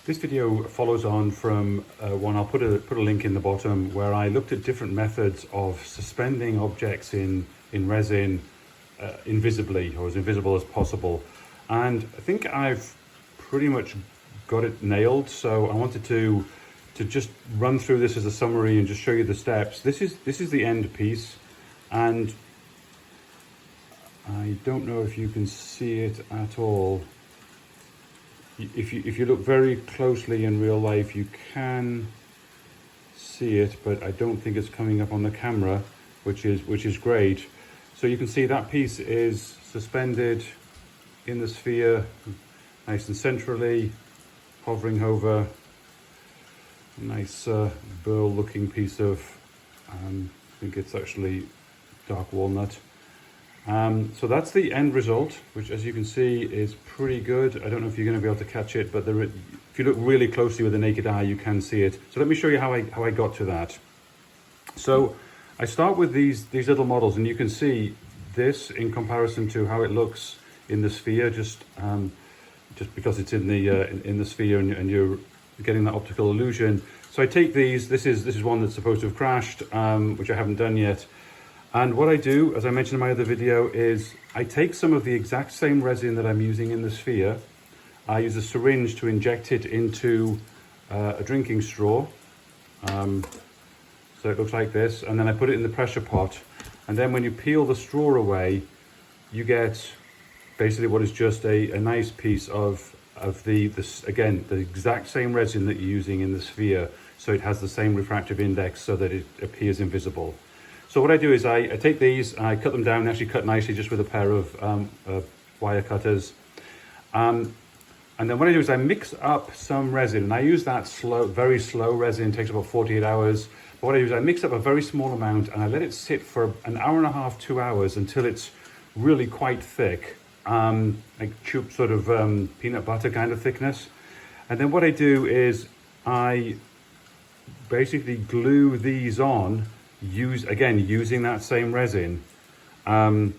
This video follows on from one, I'll put a link in the bottom, where I looked at different methods of suspending objects in resin invisibly, or as invisible as possible. And I think I've pretty much got it nailed, so I wanted to just run through this as a summary and just show you the steps. This is the end piece, and I don't know if you can see it at all. If you look very closely in real life, you can see it, but I don't think it's coming up on the camera, which is great. So you can see that piece is suspended in the sphere, nice and centrally, hovering over a nice burl looking piece of, I think it's actually dark walnut. So that's the end result, which, as you can see, is pretty good. I don't know if you're going to be able to catch it, but if you look really closely with the naked eye, you can see it. So let me show you how I got to that. So I start with these little models, and you can see this in comparison to how it looks in the sphere, just because it's in the sphere and you're getting that optical illusion. So I take these. This is one that's supposed to have crashed, which I haven't done yet. And what I do, as I mentioned in my other video, is I take some of the exact same resin that I'm using in the sphere. I use a syringe to inject it into a drinking straw. So it looks like this, and then I put it in the pressure pot. And then when you peel the straw away, you get basically what is just a nice piece of the exact same resin that you're using in the sphere. So it has the same refractive index so that it appears invisible. So what I do is I take these, I cut them down, they actually cut nicely just with a pair of wire cutters. And then what I do is I mix up some resin, and I use that very slow resin, it takes about 48 hours. But what I do is I mix up a very small amount and I let it sit for an hour and a half, 2 hours, until it's really quite thick, like sort of peanut butter kind of thickness. And then what I do is I basically glue these on, using that same resin. So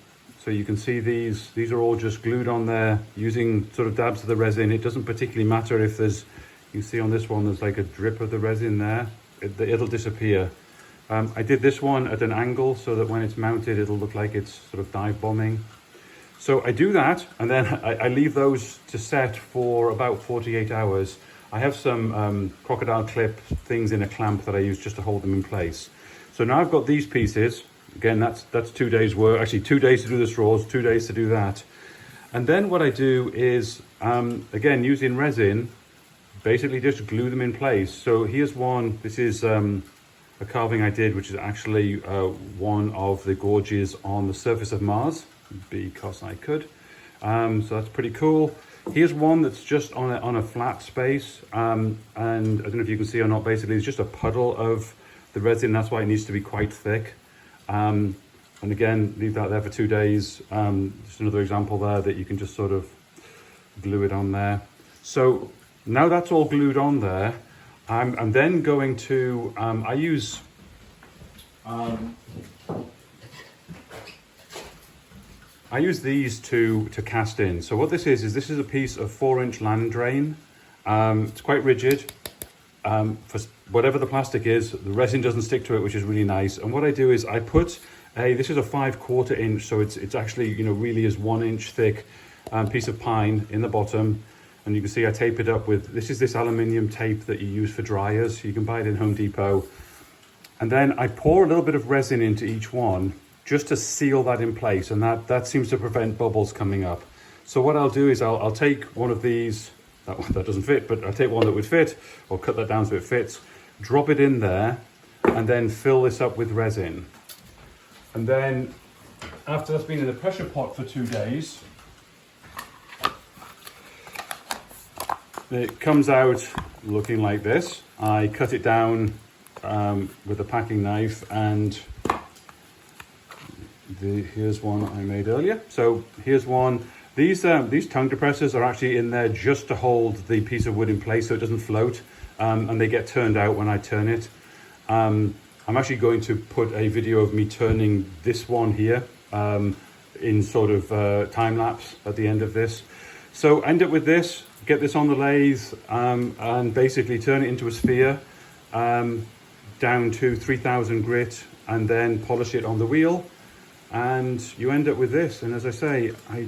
you can see these are all just glued on there using sort of dabs of the resin. It doesn't particularly matter if you can see on this one there's like a drip of the resin there. It'll disappear. I did this one at an angle so that when it's mounted it'll look like it's sort of dive bombing. So I do that, and then I leave those to set for about 48 hours. I have some crocodile clip things in a clamp that I use just to hold them in place. So now I've got these pieces. Again, that's 2 days work. Actually, 2 days to do the straws, 2 days to do that. And then what I do is, again, using resin, basically just glue them in place. So here's one. This is a carving I did, which is actually one of the gorges on the surface of Mars, because I could. So that's pretty cool. Here's one that's just on a flat space, and I don't know if you can see or not. Basically, it's just a puddle of the resin. That's why it needs to be quite thick. And again, leave that there for 2 days. Just another example there that you can just sort of glue it on there. So now that's all glued on there, I'm then going to I use these to cast in. So what this is a piece of 4-inch land drain. It's quite rigid. For whatever the plastic is, the resin doesn't stick to it, which is really nice. And what I do is I put this is a 5/4 inch, so it's actually, really is 1 inch thick piece of pine in the bottom. And you can see I tape it up with, this aluminium tape that you use for dryers. You can buy it in Home Depot. And then I pour a little bit of resin into each one just to seal that in place. And that seems to prevent bubbles coming up. So what I'll do is I'll take one of these, that doesn't fit, but I'll take one that would fit, or cut that down so it fits, drop it in there, and then fill this up with resin. And then after that's been in the pressure pot for 2 days, it comes out looking like this. I cut it down with a packing knife, and here's one I made earlier. So here's one. These tongue depressors are actually in there just to hold the piece of wood in place so it doesn't float, and they get turned out when I turn it. I'm actually going to put a video of me turning this one here in sort of time lapse at the end of this. So end up with this, get this on the lathe, and basically turn it into a sphere, down to 3000 grit, and then polish it on the wheel, and you end up with this. And as I say, I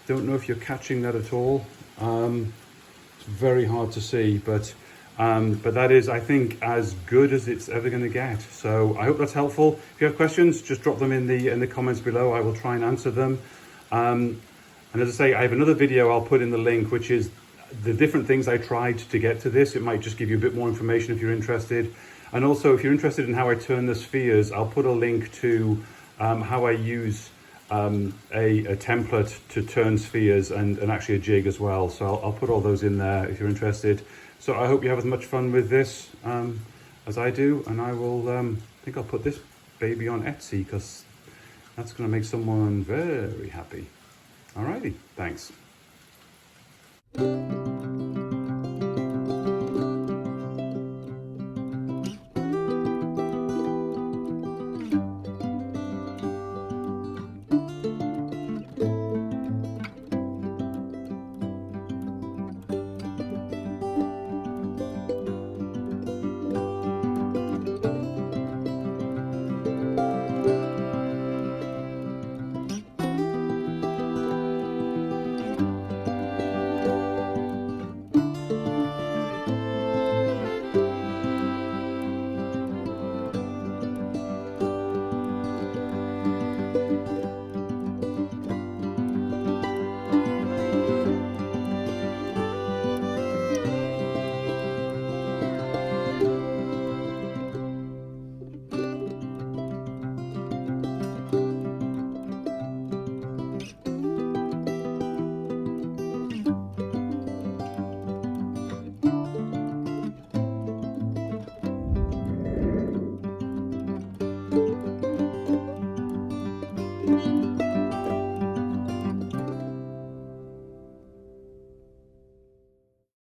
don't know if you're catching that at all. It's very hard to see, but that is, I think, as good as it's ever going to get. So I hope that's helpful. If you have questions, just drop them in the comments below. I will try and answer them. And as I say, I have another video I'll put in the link, which is the different things I tried to get to this. It might just give you a bit more information if you're interested. And also, if you're interested in how I turn the spheres, I'll put a link to how I use a template to turn spheres and actually a jig as well. So I'll put all those in there if you're interested. So I hope you have as much fun with this as I do. And I will, I think I'll put this baby on Etsy, because that's going to make someone very happy. Alrighty, thanks.